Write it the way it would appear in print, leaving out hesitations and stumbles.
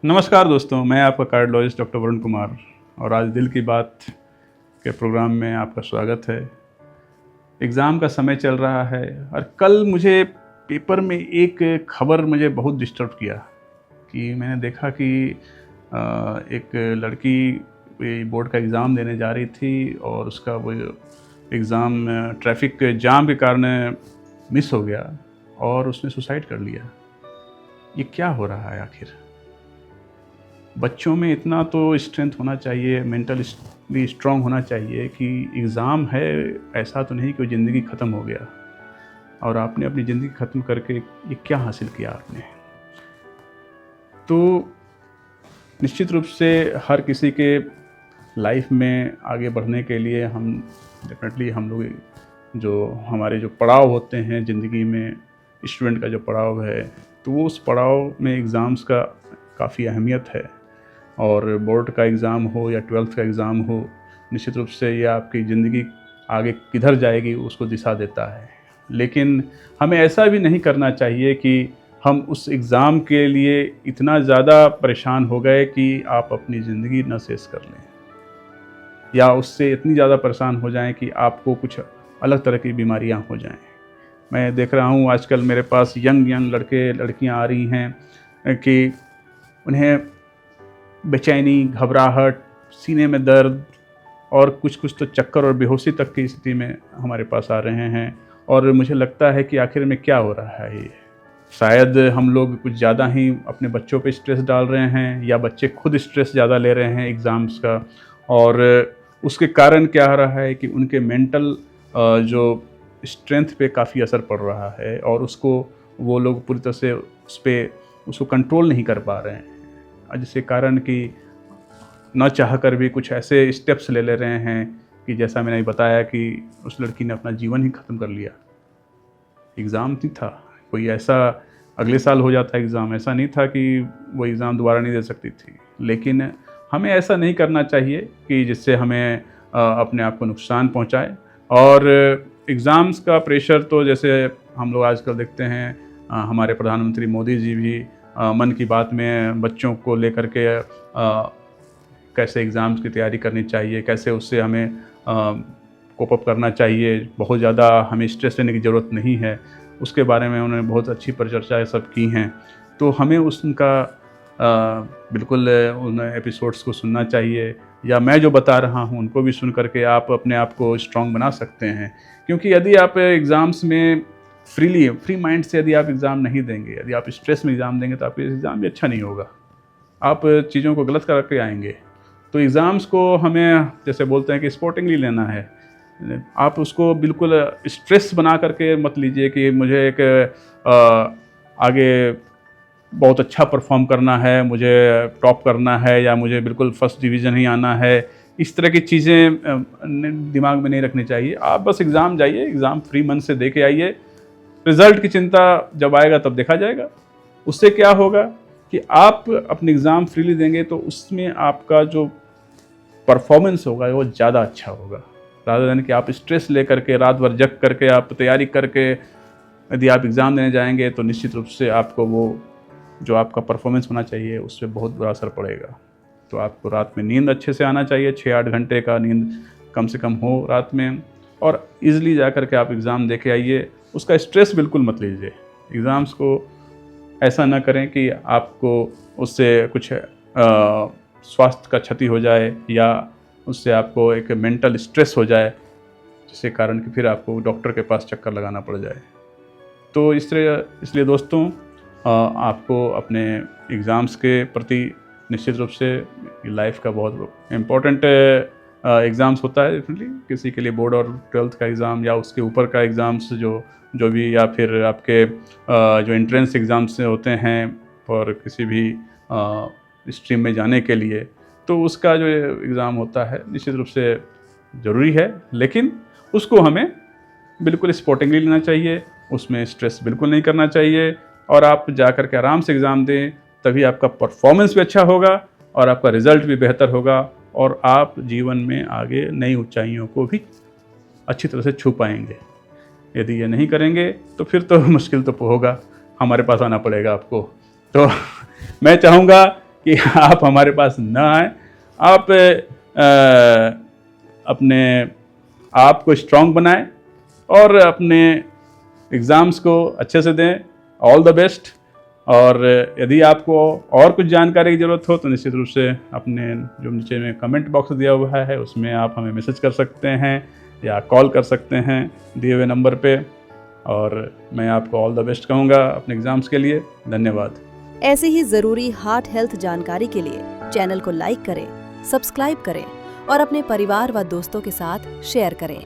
नमस्कार दोस्तों, मैं आपका कार्डियोलॉजिस्ट डॉक्टर वरुण कुमार और आज दिल की बात के प्रोग्राम में आपका स्वागत है। एग्ज़ाम का समय चल रहा है और कल मुझे पेपर में एक खबर मुझे बहुत डिस्टर्ब किया कि मैंने देखा कि एक लड़की बोर्ड का एग्ज़ाम देने जा रही थी और उसका वो एग्ज़ाम ट्रैफिक जाम के कारण मिस हो गया और उसने सुसाइड कर लिया। ये क्या हो रहा है आखिर? बच्चों में इतना तो स्ट्रेंथ होना चाहिए, मेंटली स्ट्रांग होना चाहिए कि एग्ज़ाम है, ऐसा तो नहीं कि वो ज़िंदगी ख़त्म हो गया और आपने अपनी ज़िंदगी ख़त्म करके ये क्या हासिल किया आपने। तो निश्चित रूप से हर किसी के लाइफ में आगे बढ़ने के लिए हम डेफिनेटली हम लोग जो हमारे जो पड़ाव होते हैं ज़िंदगी में, स्टूडेंट का जो पड़ाव है, तो वो उस पड़ाव में एग्ज़ाम्स का काफ़ी अहमियत है। और बोर्ड का एग्ज़ाम हो या 12th का एग्ज़ाम हो, निश्चित रूप से ये आपकी ज़िंदगी आगे किधर जाएगी उसको दिशा देता है। लेकिन हमें ऐसा भी नहीं करना चाहिए कि हम उस एग्ज़ाम के लिए इतना ज़्यादा परेशान हो गए कि आप अपनी ज़िंदगी न शेष कर लें या उससे इतनी ज़्यादा परेशान हो जाएं कि आपको कुछ अलग तरह की बीमारियां हो जाएं। मैं देख रहा हूं आजकल मेरे पास यंग लड़के लड़कियां आ रही हैं कि उन्हें बेचैनी, घबराहट, सीने में दर्द और कुछ तो चक्कर और बेहोशी तक की स्थिति में हमारे पास आ रहे हैं और मुझे लगता है कि आखिर में क्या हो रहा है ये। शायद हम लोग कुछ ज़्यादा ही अपने बच्चों पे स्ट्रेस डाल रहे हैं या बच्चे खुद स्ट्रेस ज़्यादा ले रहे हैं एग्ज़ाम्स का, और उसके कारण क्या हो रहा है कि उनके मेंटल जो स्ट्रेंथ पे काफ़ी असर पड़ रहा है और उसको वो लोग पूरी तरह से उसको कंट्रोल नहीं कर पा रहे हैं, जिसके कारण कि न चाहकर भी कुछ ऐसे स्टेप्स ले रहे हैं कि जैसा मैंने बताया कि उस लड़की ने अपना जीवन ही ख़त्म कर लिया। एग्ज़ाम नहीं था कोई ऐसा, अगले साल हो जाता एग्ज़ाम, ऐसा नहीं था कि वो एग्ज़ाम दोबारा नहीं दे सकती थी। लेकिन हमें ऐसा नहीं करना चाहिए कि जिससे हमें अपने आप को नुकसान पहुंचाए। और एग्ज़ाम्स का प्रेशर तो जैसे हम लोग आजकल देखते हैं, हमारे प्रधानमंत्री मोदी जी भी मन की बात में बच्चों को लेकर के कैसे एग्ज़ाम्स की तैयारी करनी चाहिए, कैसे उससे हमें कोप अप करना चाहिए, बहुत ज़्यादा हमें स्ट्रेस लेने की ज़रूरत नहीं है, उसके बारे में उन्होंने बहुत अच्छी परिचर्चाएँ सब की हैं। तो हमें उनका बिल्कुल उन एपिसोड्स को सुनना चाहिए, या मैं जो बता रहा हूँ उनको भी सुन करके आप अपने आप को स्ट्रॉन्ग बना सकते हैं। क्योंकि यदि आप एग्ज़ाम्स में फ्री माइंड से यदि आप एग्ज़ाम नहीं देंगे, यदि आप स्ट्रेस में एग्ज़ाम देंगे तो आपका एग्ज़ाम भी अच्छा नहीं होगा, आप चीज़ों को गलत करके आएंगे। तो एग्ज़ाम्स को हमें जैसे बोलते हैं कि स्पोर्टिंगली लेना है। आप उसको बिल्कुल स्ट्रेस बना करके मत लीजिए कि मुझे एक आगे बहुत अच्छा परफॉर्म करना है, मुझे टॉप करना है या मुझे बिल्कुल फर्स्ट डिवीज़न ही आना है। इस तरह की चीज़ें दिमाग में नहीं रखनी चाहिए। आप बस एग्ज़ाम जाइए, एग्ज़ाम फ्री मन से दे के आइए। रिज़ल्ट की चिंता जब आएगा तब देखा जाएगा। उससे क्या होगा कि आप अपने एग्ज़ाम फ्रीली देंगे तो उसमें आपका जो परफॉर्मेंस होगा वो ज़्यादा अच्छा होगा, रादर देन कि आप स्ट्रेस लेकर के रात भर जग करके आप तैयारी करके यदि आप एग्ज़ाम देने जाएंगे तो निश्चित रूप से आपको वो जो आपका परफॉर्मेंस होना चाहिए उस पर बहुत बुरा असर पड़ेगा। तो आपको रात में नींद अच्छे से आना चाहिए, 6-8 घंटे का नींद कम से कम हो रात में, और ईज़िली जा कर के आप एग्ज़ाम दे के आइए। उसका स्ट्रेस बिल्कुल मत लीजिए। एग्ज़ाम्स को ऐसा ना करें कि आपको उससे कुछ स्वास्थ्य का क्षति हो जाए या उससे आपको एक मेंटल स्ट्रेस हो जाए, जिसके कारण कि फिर आपको डॉक्टर के पास चक्कर लगाना पड़ जाए। तो इसलिए दोस्तों, आपको अपने एग्ज़ाम्स के प्रति निश्चित रूप से लाइफ का बहुत इम्पोर्टेंट एग्ज़ाम्स होता है डेफिनेटली, किसी के लिए बोर्ड और 12th का एग्ज़ाम या उसके ऊपर का एग्ज़ाम्स जो भी, या फिर आपके जो एंट्रेंस एग्ज़ाम्स होते हैं और किसी भी स्ट्रीम में जाने के लिए, तो उसका जो एग्ज़ाम होता है निश्चित रूप से ज़रूरी है। लेकिन उसको हमें बिल्कुल स्पोर्टिंगली लेना चाहिए, उसमें स्ट्रेस बिल्कुल नहीं करना चाहिए, और आप जा कर के आराम से एग्ज़ाम दें, तभी आपका परफॉर्मेंस भी अच्छा होगा और आपका रिज़ल्ट भी बेहतर होगा और आप जीवन में आगे नई ऊंचाइयों को भी अच्छी तरह से छू पाएंगे। यदि ये नहीं करेंगे तो फिर तो मुश्किल तो होगा, हमारे पास आना पड़ेगा आपको। तो मैं चाहूँगा कि आप हमारे पास न आएँ। आप अपने आप को स्ट्रॉन्ग बनाएं और अपने एग्ज़ाम्स को अच्छे से दें। All the best. और यदि आपको और कुछ जानकारी की ज़रूरत हो तो निश्चित रूप से अपने जो नीचे में कमेंट बॉक्स दिया हुआ है उसमें आप हमें मैसेज कर सकते हैं या कॉल कर सकते हैं दिए हुए नंबर पे। और मैं आपको ऑल द बेस्ट कहूँगा अपने एग्ज़ाम्स के लिए। धन्यवाद। ऐसी ही ज़रूरी हार्ट हेल्थ जानकारी के लिए चैनल को लाइक करें, सब्सक्राइब करें और अपने परिवार व दोस्तों के साथ शेयर करें।